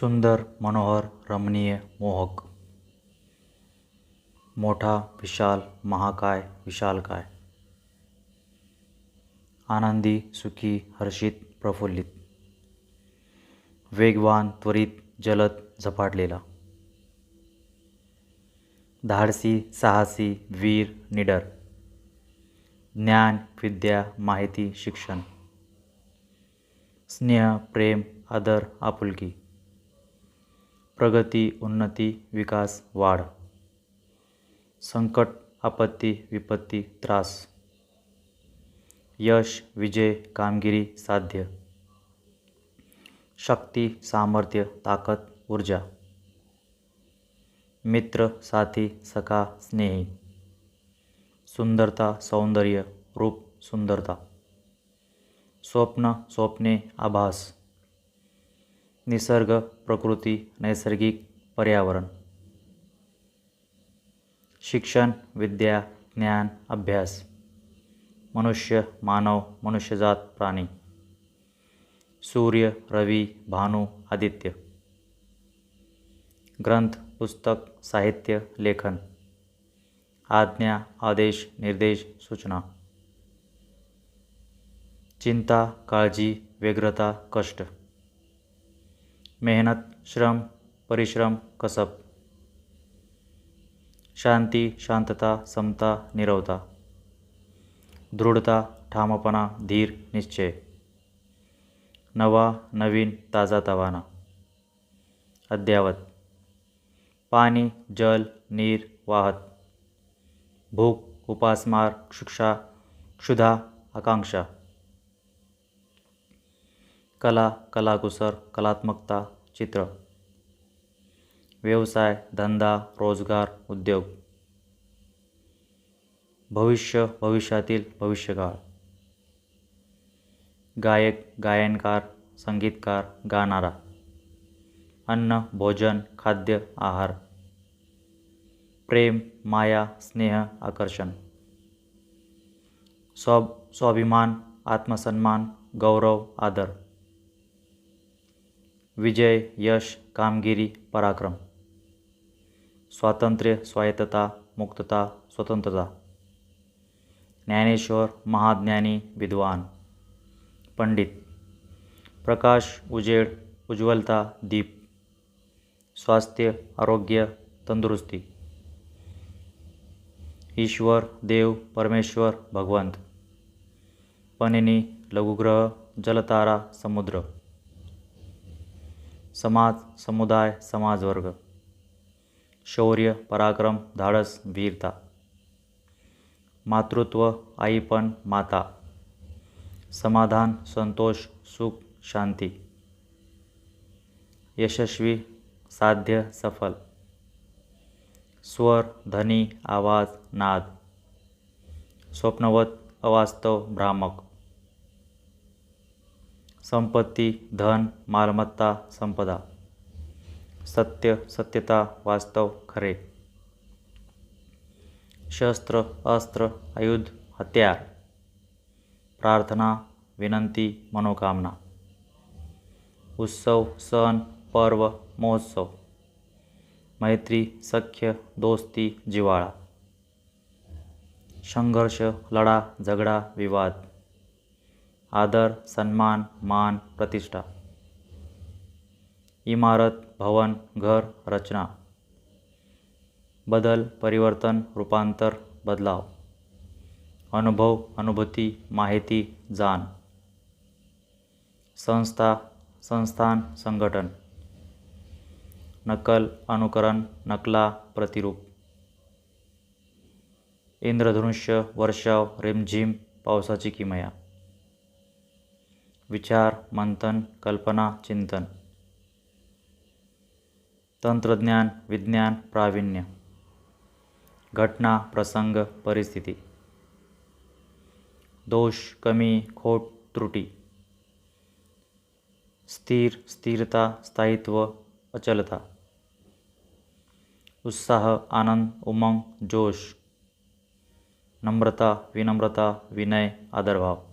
सुंदर, मनोहर, रमणीय, मोहक. मोठा, विशाल, महाकाय, विशालकाय. आनंदी, सुखी, हर्षित, प्रफुल्लित. वेगवान, त्वरित, जलद, झपाटलेला. धाडसी, साहसी, वीर, निडर. ज्ञान, विद्या, माहिती, शिक्षण. स्नेह, प्रेम, आदर, आपुलकी. प्रगती, उन्नती, विकास, वाढ. संकट, आपत्ती, विपत्ती, त्रास. यश, विजय, कामगिरी, साध्य. शक्ती, सामर्थ्य, ताकद, ऊर्जा. मित्र, साथी, सखा, स्नेही. सुंदरता, सौंदर्य, रूप, सुंदरता. स्वप्न, स्वप्ने, आभास. निसर्ग, प्रकृती, नैसर्गिक, पर्यावरण. शिक्षण, विद्या, ज्ञान, अभ्यास. मनुष्य, मानव, मनुष्यजात, प्राणी. सूर्य, रवी, भानु, आदित्य. ग्रंथ, पुस्तक, साहित्य, लेखन. आज्ञा, आदेश, निर्देश, सूचना. चिंता, काळजी, व्यग्रता, कष्ट. मेहनत, श्रम, परिश्रम, कसब. शांती, शांतता, समता, निरवता. दृढता, ठामपणा, धीर, निश्चय. नवा, नवीन, ताजा तवाना. अद्यावत. पाणी, जल, नीर, वाहत. भूक, उपासमार, शिक्षा, क्षुधा, आकांक्षा. कला, कलाकुसर, कलात्मकता, चित्र. व्यवसाय, धंदा, रोजगार, उद्योग. भविष्य, भविष्यातील, भविष्यकाळ. गायक, गायनकार, संगीतकार, गाणारा. अन्न, भोजन, खाद्य, आहार. प्रेम, माया, स्नेह, आकर्षण. स्वाभिमान, आत्मसन्मान, गौरव, आदर. विजय, यश, कामगिरी, पराक्रम. स्वातंत्र्य, स्वायत्तता, मुक्तता, स्वतंत्रता. ज्ञानेश्वर, महाज्ञानी, विद्वान. पंडित. प्रकाश, उजेड, उज्ज्वलता, दीप. स्वास्थ्य, आरोग्य, तंदुरुस्ती. ईश्वर, देव, परमेश्वर, भगवंत. पणिनी, लघुग्रह, जलतारा, समुद्र. समाज, समुदाय, समाजवर्ग. शौर्य, पराक्रम, धाडस, वीरता. मातृत्व, आईपण, माता. समाधान, संतोष, सुख, शांती. यशस्वी, साध्य, सफल. स्वर, ध्वनी, आवाज, नाद. स्वप्नवत, अवास्तव, भ्रामक. संपत्ती, धन, मालमत्ता, संपदा. सत्य, सत्यता, वास्तव, खरे. शस्त्र, अस्त्र, आयुध, हत्यार. प्रार्थना, विनंती, मनोकामना. उत्सव, सण, पर्व, महोत्सव. मैत्री, सख्य, दोस्ती, जिव्हाळा. संघर्ष, लढा, झगडा, विवाद. आदर, सन्मान, मान, प्रतिष्ठा. इमारत, भवन, घर, रचना. बदल, परिवर्तन, रूपांतर, बदलाव. अनुभव, अनुभूती, माहिती, जाण. संस्था, संस्थान, संघटन. नकल, अनुकरण, नकला, प्रतिरूप. इंद्रधनुष्य, वर्षाव, रिमझिम, पावसाची किमया. विचार, मंथन, कल्पना, चिंतन. तंत्रज्ञान, विज्ञान, प्रावीण्य. घटना, प्रसंग, परिस्थिती. दोष, कमी, खोट, त्रुटी. स्थिर, स्थिरता, स्थायित्व, अचलता. उत्साह, आनंद, उमंग, जोश. नम्रता, विनम्रता, विनय, आदरभाव.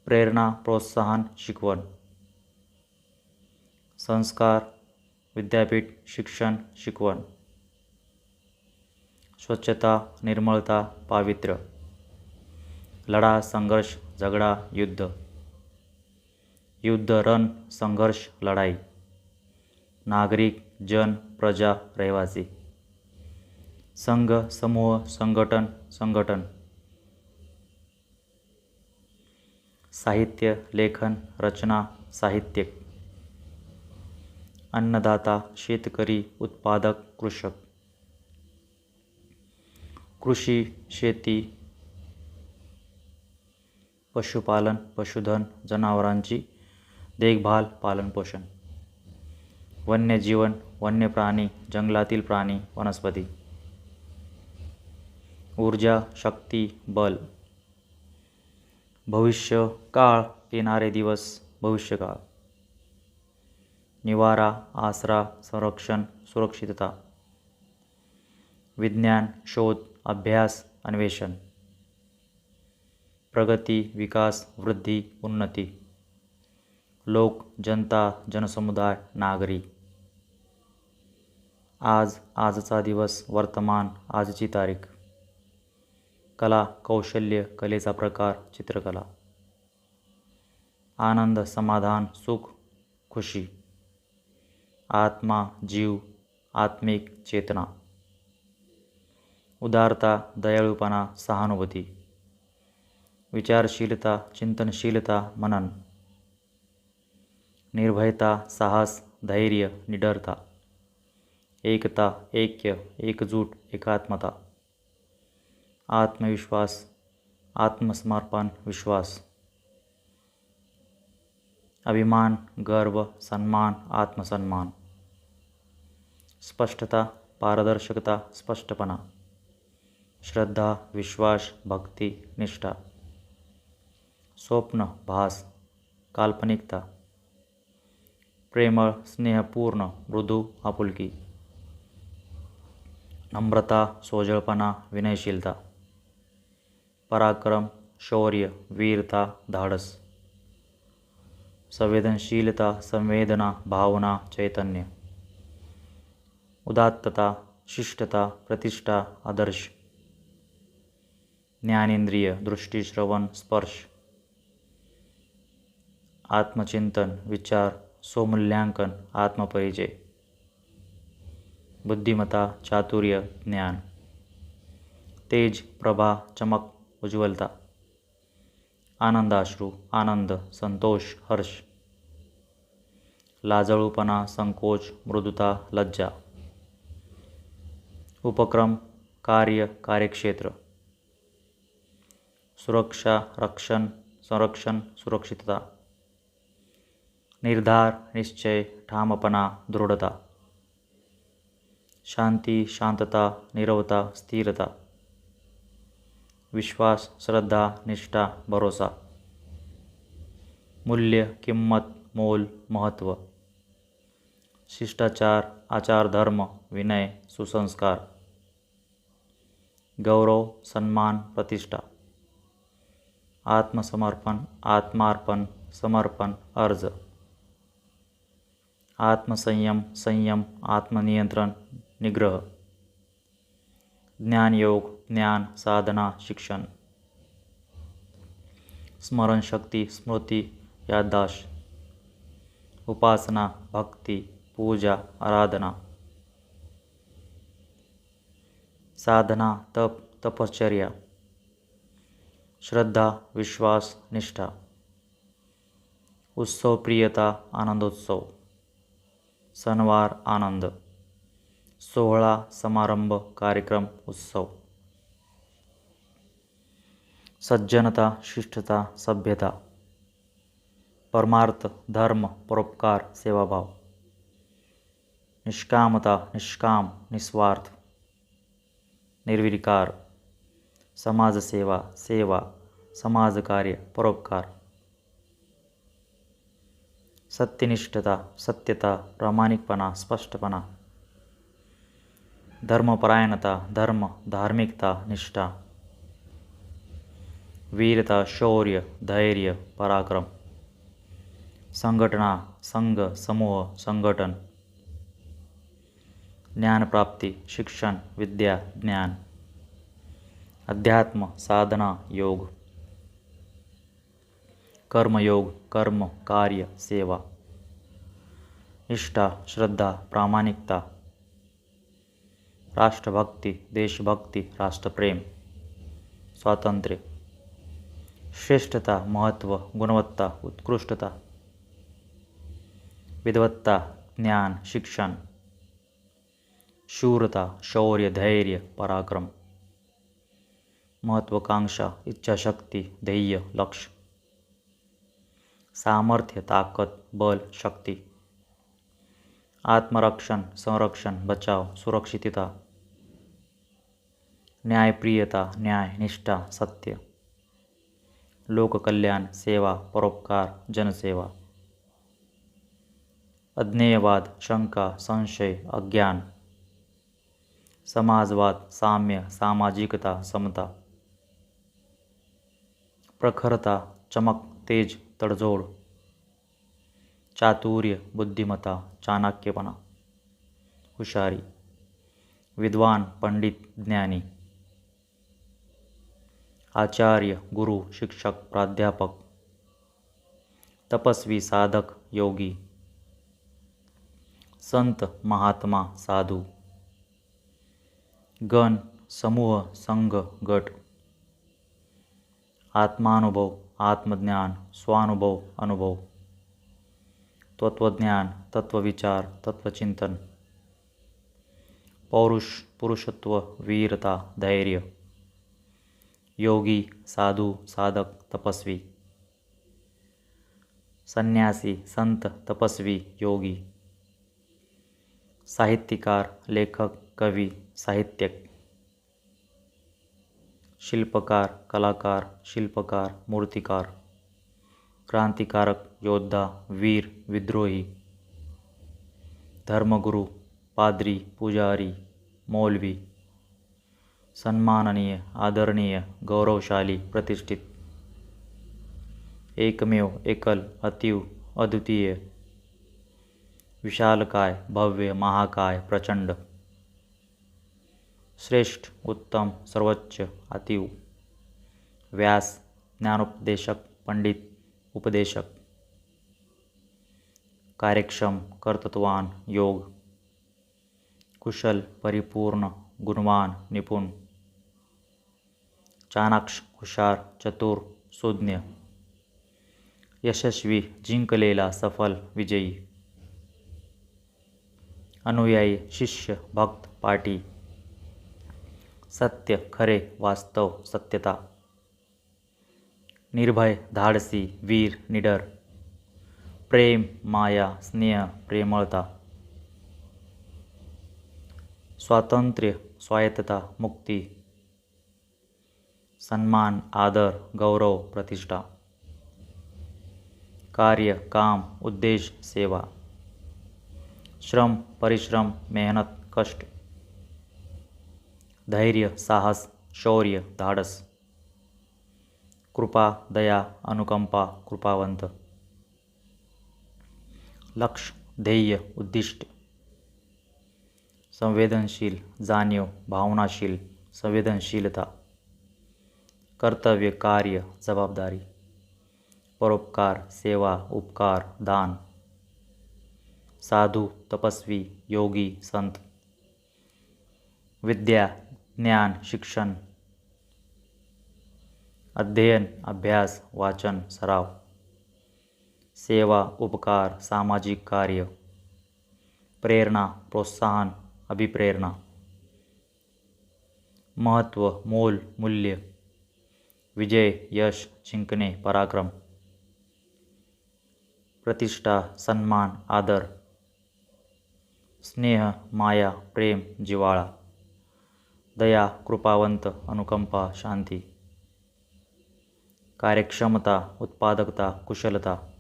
प्रेरणा, प्रोत्साहन, शिकवण. संस्कार, विद्यापीठ, शिक्षण, शिकवण. स्वच्छता, निर्मळता, पावित्र्य. लढा, संघर्ष, झगडा, युद्ध. युद्ध, रण, संघर्ष, लढाई. नागरिक, जन, प्रजा, रहिवासी. संघ, समूह, संघटन, संघटन. साहित्य, लेखन, रचना, साहित्यिक. अन्नदाता, शेतकरी, उत्पादक, कृषक. कृषी, शेती, पशुपालन, पशुधन, जनावरांची देखभाल, पालनपोषण. वन्यजीवन, वन्य प्राणी, जंगलातील प्राणी, वनस्पती. ऊर्जा, शक्ती, बल. भविष्य काळ, येणारे दिवस, भविष्यकाळ. निवारा, आसरा, संरक्षण, सुरक्षितता. विज्ञान, शोध, अभ्यास, अन्वेषण. प्रगती, विकास, वृद्धी, उन्नती. लोक, जनता, जनसमुदाय, नागरी. आज, आजचा दिवस, वर्तमान, आजची तारीख. कला, कौशल्य, कलेचा प्रकार, चित्रकला. आनंद, समाधान, सुख, खुशी. आत्मा, जीव, आत्मिक, चेतना. उदारता, दयाळूपणा, सहानुभूती. विचारशीलता, चिंतनशीलता, मनन. निर्भयता, साहस, धैर्य, निडरता. एकता, ऐक्य, एकजूट, एकात्मता. आत्मविश्वास, आत्मसमर्पण, विश्वास. अभिमान, गर्व, सन्मान, आत्मसन्मान. स्पष्टता, पारदर्शकता, स्पष्टपणा. श्रद्धा, विश्वास, भक्ती, निष्ठा. स्वप्न, भास, काल्पनिकता. प्रेमळ, स्नेहपूर्ण, मृदू, आपुलकी. नम्रता, सोजळपणा, विनयशीलता. पराक्रम, शौर्य, वीरता, धाडस. संवेदनशीलता, संवेदना, भावना, चैतन्य. उदात्तता, शिष्टता, प्रतिष्ठा, आदर्श. ज्ञानेंद्रिय, दृष्टी, श्रवण, स्पर्श. आत्मचिंतन, विचार, स्वमूल्यांकन, आत्मपरिचय. बुद्धिमत्ता, चातुर्य, ज्ञान. तेज, प्रभा, चमक, उज्ज्वलता. आनंदाश्रू, आनंद, संतोष, हर्ष. लाजळूपणा, संकोच, मृदुता, लज्जा. उपक्रम, कार्य, कार्यक्षेत्र. सुरक्षा, रक्षण, संरक्षण, सुरक्षितता. निर्धार, निश्चय, ठामपणा, दृढता. शांती, शांतता, निरवता, स्थिरता. विश्वास, श्रद्धा, निष्ठा, भरोसा. मूल्य, किंमत, मोल, महत्त्व. शिष्टाचार, आचार, धर्म, विनय, सुसंस्कार. गौरव, सन्मान, प्रतिष्ठा. आत्मसमर्पण, आत्मार्पण, समर्पण, अर्ज. आत्मसंयम, संयम, आत्मनियंत्रण, निग्रह. ज्ञानयोग, ज्ञान, साधना, शिक्षण. स्मरणशक्ती, स्मृती, याददाश्त. उपासना, भक्ती, पूजा, आराधना. साधना, तप, तपश्चर्या. श्रद्धा, विश्वास, निष्ठा. उत्सव, प्रियता, आनंदोत्सव. सणवार, आनंद. सोहळा, समारंभ, कार्यक्रम, उत्सव. सज्जनता, शिष्टता, सभ्यता. परमार्थ, धर्म, परोपकार, सेवाभाव. निष्कामता, निष्काम, निस्वार्थ. निर्विकार. समाजसेवा, सेवा, समाजकार्य, परोपकार. सत्यनिष्ठता, सत्यता, प्रामाणिकपणा, स्पष्टपणा. धर्मपरायणता, धर्म, धार्मिकता, निष्ठा. वीरता, शौर्य, धैर्य, पराक्रम. संघटना, संघ, समूह, संघटन. ज्ञानप्राप्ती, शिक्षण, विद्या, ज्ञान. अध्यात्म, साधना, योग. कर्मयोग, कर्म, कार्य, सेवा. निष्ठा, श्रद्धा, प्रामाणिकता. राष्ट्रभक्ती, देशभक्ती, राष्ट्रप्रेम. स्वातंत्र्य. श्रेष्ठता, महत्त्व, गुणवत्ता, उत्कृष्टता. विद्वत्ता, ज्ञान, शिक्षण. शूरता, शौर्य, धैर्य, पराक्रम. महत्वाकांक्षा, इच्छाशक्ती, ध्येय, लक्ष्य. सामर्थ्य, ताकद, बल, शक्ती. आत्मरक्षण, संरक्षण, बचाव, सुरक्षितता. न्यायप्रियता, न्याय, निष्ठा, सत्य. लोककल्याण, सेवा, परोपकार, जनसेवा. अज्ञेयवाद, शंका, संशय, अज्ञान. समाजवाद, साम्य, सामाजिकता, समता. प्रखरता, चमक, तेज, तडजोड. चातुर्य, बुद्धिमत्ता, चाणक्यपणा, हुशारी. विद्वान, पंडित, ज्ञानी. आचार्य, गुरु, शिक्षक, प्राध्यापक. तपस्वी, साधक, योगी. संत, महात्मा, साधू. गण, समूह, संघ, गट. आत्मानुभव, आत्मज्ञान, स्वानुभव, अनुभव. तत्वज्ञान, तत्वविचार, तत्वचिंतन. पौरुष, पुरुषत्व, वीरता, धैर्य. योगी, साधू, साधक, तपस्वी. संन्यासी, संत, तपस्वी, योगी. साहित्यकार, लेखक, कवी, साहित्यक. शिल्पकार, कलाकार, शिल्पकार, मूर्तिकार. क्रांतिकारक, योद्धा, वीर, विद्रोही. धर्मगुरु, पाद्री, पुजारी, मौलवी. सन्माननीय, आदरणीय, गौरवशाली, प्रतिष्ठित. एकमेव, एकल, अतीव, अद्वितीय. विशालकाय, भव्य, महाकाय, प्रचंड. श्रेष्ठ, उत्तम, सर्वोच्च, अतीव. व्यास, ज्ञानोपदेशक, पंडित, उपदेशक. कार्यक्षम, कर्तृत्ववान, योग. कुशल, परिपूर्ण, गुणवान, निपुण. चाणाक्ष, हुशार, चतुर, सुज्ञ. यशस्वी, जिंकलेला, सफल, विजयी. अनुयायी, शिष्य, भक्त, पाटी. सत्य, खरे, वास्तव, सत्यता. निर्भय, धाडसी, वीर, निडर. प्रेम, माया, स्नेह, प्रेमळता. स्वातंत्र्य, स्वायत्तता, मुक्ती. सन्मान, आदर, गौरव, प्रतिष्ठा. कार्य, काम, उद्देश, सेवा. श्रम, परिश्रम, मेहनत, कष्ट. धैर्य, साहस, शौर्य, धाडस. कृपा, दया, अनुकंपा, कृपावंत. लक्ष्य, ध्येय, उद्दिष्ट. संवेदनशील, जाणीव, भावनाशील, संवेदनशीलता. कर्तव्य, कार्य, जबाबदारी. परोपकार, सेवा, उपकार, दान. साधू, तपस्वी, योगी, संत. विद्या, ज्ञान, शिक्षण. अध्ययन, अभ्यास, वाचन, सराव. सेवा, उपकार, सामाजिक कार्य. प्रेरणा, प्रोत्साहन, अभिप्रेरणा. महत्त्व, मोल, मूल्य. विजय, यश, जिंकणे, पराक्रम. प्रतिष्ठा, सन्मान, आदर. स्नेह, माया, प्रेम, जिव्हाळा. दया, कृपावंत, अनुकंपा, शांती. कार्यक्षमता, उत्पादकता, कुशलता.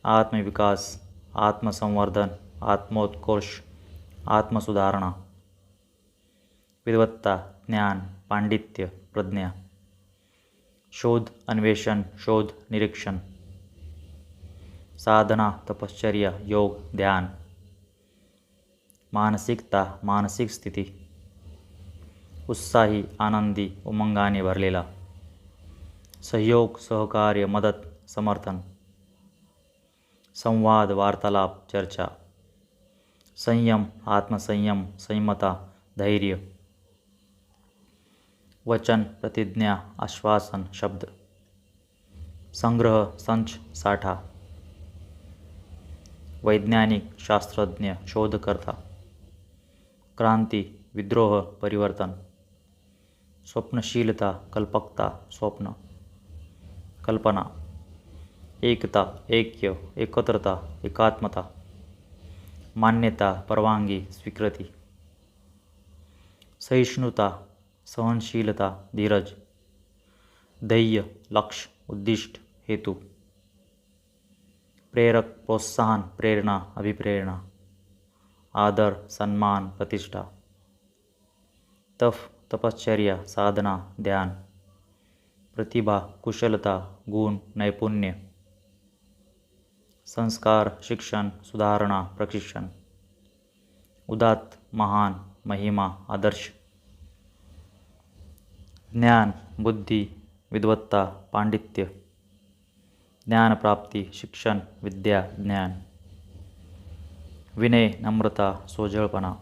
आत्मविकास, आत्मसंवर्धन, आत्मोत्कर्ष, आत्मसुधारणा. विद्वत्ता, ज्ञान, पांडित्य, प्रज्ञा. शोध, अन्वेषण, शोध, निरीक्षण. साधना, तपश्चर्या, योग, ध्यान. मानसिकता, मानसिक स्थिती. उत्साही, आनंदी, उमंगाने भरलेला. सहयोग, सहकार्य, मदत, समर्थन. संवाद, वार्तालाप, चर्चा. संयम, आत्मसंयम, संयमता, धैर्य. वचन, प्रतिज्ञा, आश्वासन, शब्द. संग्रह, संच, साठा. वैज्ञानिक, शास्त्रज्ञ, शोधकर्ता. क्रांती, विद्रोह, परिवर्तन. स्वप्नशीलता, कल्पकता, स्वप्न. कल्पना. एकता, ऐक्य, एकत्रता, एकात्मता. मान्यता, परवानगी, स्वीकृती. सहिष्णुता, सहनशीलता, धीरज. ध्येय, लक्ष्य, उद्दिष्ट, हेतु. प्रेरक, प्रोत्साहन, प्रेरणा, अभिप्रेरणा. आदर, सन्मान, प्रतिष्ठा. तप, तपश्चर्या, साधना, ध्यान. प्रतिभा, कुशलता, गुण, नैपुण्य. संस्कार, शिक्षण, सुधारणा, प्रशिक्षण. उदात्त, महान, महिमा, आदर्श. ज्ञान, बुद्धी, विद्वत्ता, पांडित्य. ज्ञानप्राप्ती, शिक्षण, विद्या, ज्ञान. विनय, नम्रता, सोजळपणा.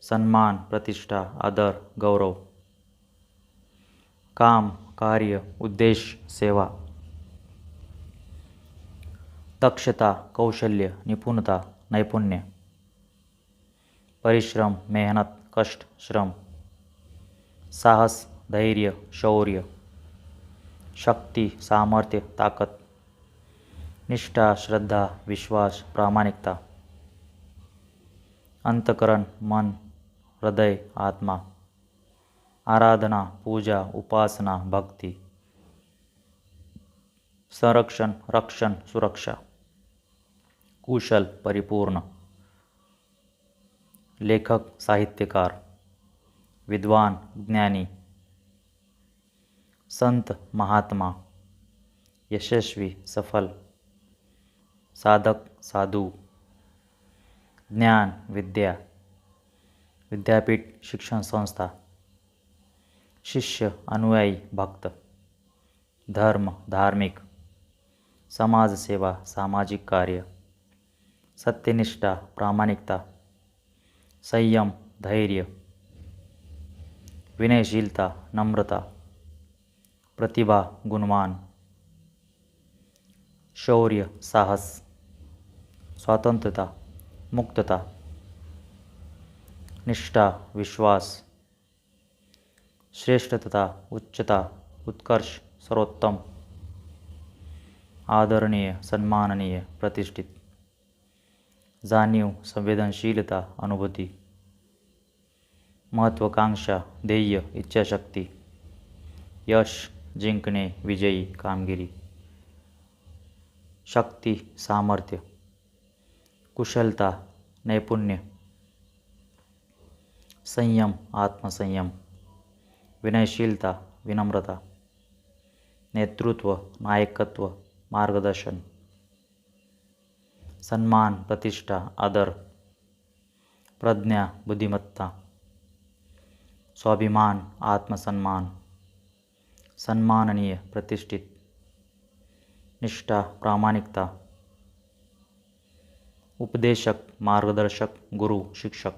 सन्मान, प्रतिष्ठा, आदर, गौरव. काम, कार्य, उद्देश, सेवा. दक्षता, कौशल्य, निपुणता, नैपुण्य. परिश्रम, मेहनत, कष्ट, श्रम. साहस, धैर्य, शौर्य. शक्ती, सामर्थ्य, ताकद. निष्ठा, श्रद्धा, विश्वास, प्रामाणिकता. अंतकरण, मन, हृदय, आत्मा. आराधना, पूजा, उपासना, भक्ति. संरक्षण, रक्षण, सुरक्षा. कुशल, परिपूर्ण. लेखक, साहित्यकार. विद्वान, ज्ञानी. संत, महात्मा. यशस्वी, सफल. साधक, साधू. ज्ञान, विद्या. विद्यापीठ, शिक्षण संस्था. शिष्य, अनुयायी, भक्त. धर्म, धार्मिक. समाजसेवा, सामाजिक कार्य. सत्यनिष्ठा, प्रामाणिकता. संयम, धैर्य. विनयशीलता, नम्रता. प्रतिभा, गुणवान. शौर्य, साहस. स्वातंत्र्यता, मुक्तता. निष्ठा, विश्वास. श्रेष्ठता, उच्चता, उत्कर्ष, सर्वोत्तम. आदरणीय, सन्माननीय, प्रतिष्ठित. जाणीव, संवेदनशीलता, अनुभूती. महत्त्वाकांक्षा, ध्येय, इच्छाशक्ती. यश, जिंकणे, विजयी, कामगिरी. शक्ती, सामर्थ्य. कुशलता, नैपुण्य. संयम, आत्मसंयम. विनयशीलता, विनम्रता. नेतृत्व, नायकत्व, मार्गदर्शन. सन्मान, प्रतिष्ठा, आदर. प्रज्ञा, बुद्धिमत्ता. स्वाभिमान, आत्मसन्मान. सन्माननीय, प्रतिष्ठित. निष्ठा, प्रामाणिकता. उपदेशक, मार्गदर्शक, गुरु, शिक्षक.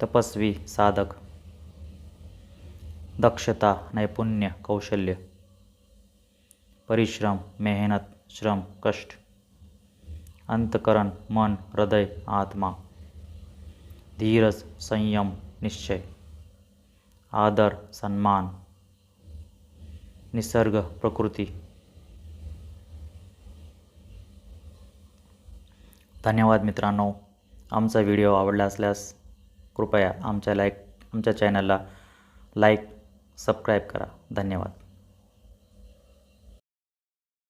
तपस्वी, साधक. दक्षता, नैपुण्य, कौशल्य. परिश्रम, मेहनत, श्रम, कष्ट. अंतकरण, मन, हृदय, आत्मा. धीरज, संयम, निश्चय. आदर, सन्मान. निसर्ग, प्रकृती. धन्यवाद मित्रांनो. आमचा व्हिडिओ आवडला असल्यास कृपया आमच्या चॅनलला लाईक, सबस्क्राईब करा. धन्यवाद.